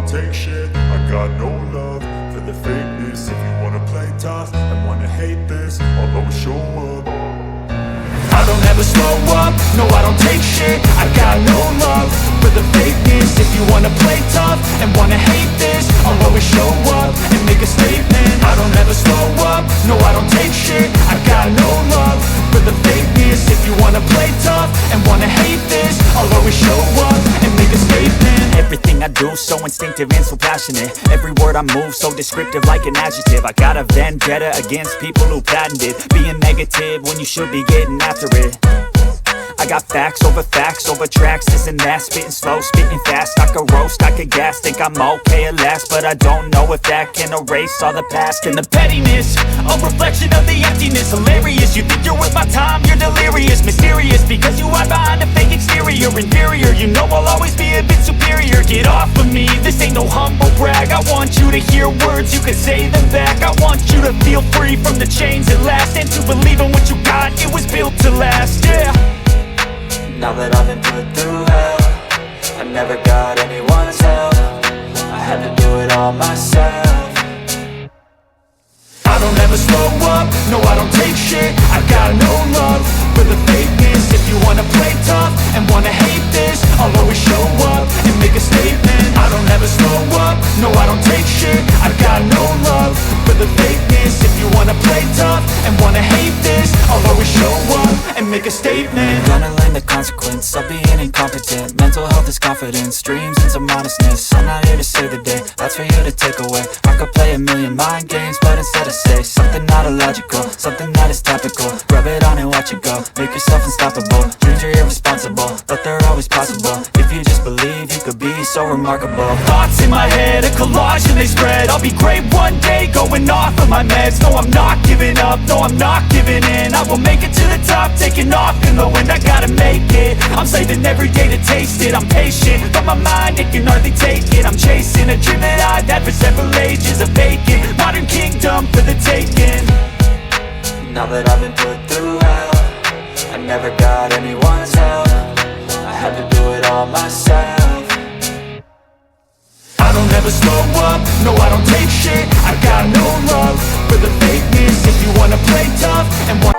take shit. I got no love for the fakeness. If you wanna play tough and wanna hate this, I'll always show up. I don't ever slow up, no I don't take shit. I got no love for the fakeness. If you wanna play tough and wanna hate this, I'll always show up and make a statement. I don't ever slow up, no I don't take shit. I got no love for the fakeness. If you wanna play tough and wanna hate this, I'll always show up and make a statement. Everything I do so instinctive and so passionate. Every word I move so descriptive like an adjective. I got a vendetta against people who patented being negative when you should be getting after it. I got facts over tracks, this and that. Spitting slow, spitting fast. I could roast, I could gas. Think I'm okay at last, but I don't know if that can erase all the past. And the pettiness, a reflection of the emptiness. Hilarious, you think you're worth my time, you're delirious. Mysterious, because you hide behind a fake exterior. Inferior, you know I'll always be a bit superior. Get off of me, this ain't no humble brag. I want you to hear words, you can say them back. I want you to feel free from the chains at last, and to believe in what you got, it was built to last, yeah. Now that I've been put through hell, I never got anyone's help. I had to do it all myself. I don't ever slow up, no I don't take shit. I got no love for the fakeness. If you wanna play tough and wanna hate this, I'll always show up and make a statement. I don't ever slow up, no I don't take shit. I got no love for the fakeness. If you wanna play tough and wanna hate this, I'll always show up and make a statement. Gonna learn the consequence of being incompetent. Mental health is confidence, dreams and some modestness. I'm not here to save the day, that's for you to take away. I could play a million mind games, but instead I say something not illogical, something that is topical. Rub it on and watch it go, make yourself unstoppable. Dreams are irresponsible, but they're always possible. If you just believe, you could be so remarkable. Thoughts in my head, a collage and they spread. I'll be great one day, going off of my meds. No, I'm not giving up, no, I'm not giving in. I will make it to the top, taking off in the wind. I gotta make it, I'm saving every day to taste it. I'm patient, but my mind, it can hardly take it. I'm chasing a dream that I've had for several ages. A vacant, modern kingdom for the taking. Now that I've been put through hell, I never got anyone's help. I had to do it all myself. I don't ever slow up, no I don't take shit. I got no love for the fakeness. If you wanna play tough and want